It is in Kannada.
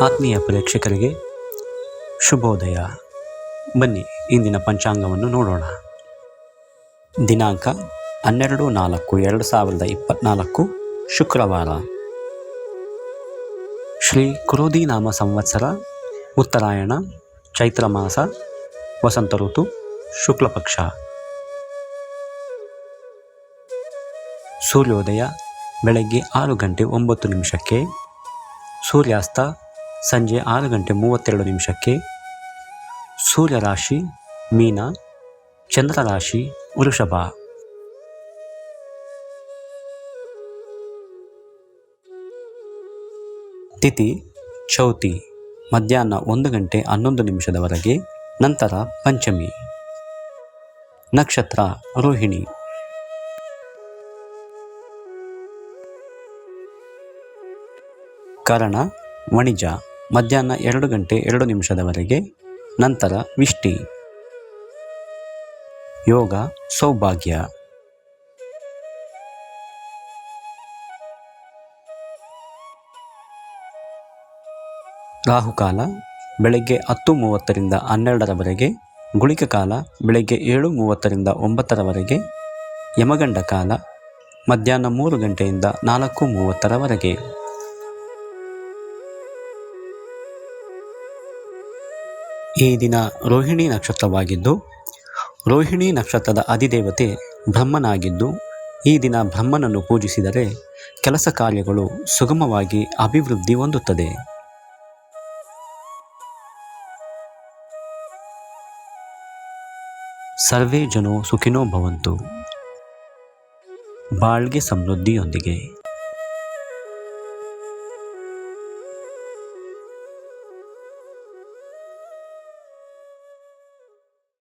ಆತ್ಮೀಯ ಪ್ರೇಕ್ಷಕರಿಗೆ ಶುಭೋದಯ. ಬನ್ನಿ ಇಂದಿನ ಪಂಚಾಂಗವನ್ನು ನೋಡೋಣ. ದಿನಾಂಕ 12/4/2024 ಶುಕ್ರವಾರ. ಶ್ರೀ ಕ್ರೋಧಿನಾಮ ಸಂವತ್ಸರ, ಉತ್ತರಾಯಣ, ಚೈತ್ರ ಮಾಸ, ವಸಂತ ಋತು, ಶುಕ್ಲಪಕ್ಷ. ಸೂರ್ಯೋದಯ ಬೆಳಗ್ಗೆ 6:09, ಸೂರ್ಯಾಸ್ತ ಸಂಜೆ 6:32. ಸೂರ್ಯ ರಾಶಿ ಮೀನ, ಚಂದ್ರ ರಾಶಿ ವೃಷಭ. ತಿಥಿ ಚೌತಿ ಮಧ್ಯಾಹ್ನ 1:11 ನಂತರ ಪಂಚಮಿ. ನಕ್ಷತ್ರ ರೋಹಿಣಿ. ಕರಣ ವಣಿಜ ಮಧ್ಯಾಹ್ನ 2:02 ನಂತರ ವಿಷ್ಟಿ. ಯೋಗ ಸೌಭಾಗ್ಯ. ರಾಹುಕಾಲ ಬೆಳಗ್ಗೆ 10:30 12 ಗುಳಿಕ ಕಾಲ ಬೆಳಗ್ಗೆ 7:30 9. ಯಮಗಂಡ ಕಾಲ ಮಧ್ಯಾಹ್ನ 3 4:30. ಈ ದಿನ ರೋಹಿಣಿ ನಕ್ಷತ್ರವಾಗಿದ್ದು, ರೋಹಿಣಿ ನಕ್ಷತ್ರದ ಅಧಿದೇವತೆ ಬ್ರಹ್ಮನಾಗಿದ್ದು, ಈ ದಿನ ಬ್ರಹ್ಮನನ್ನು ಪೂಜಿಸಿದರೆ ಕೆಲಸ ಕಾರ್ಯಗಳು ಸುಗಮವಾಗಿ ಅಭಿವೃದ್ಧಿ ಹೊಂದುತ್ತದೆ. ಸರ್ವೇ ಜನೋ ಸುಖಿನೋ ಭವಂತು. ಬಾಳ್ಗೆ ಸಮೃದ್ಧಿಯೊಂದಿಗೆ.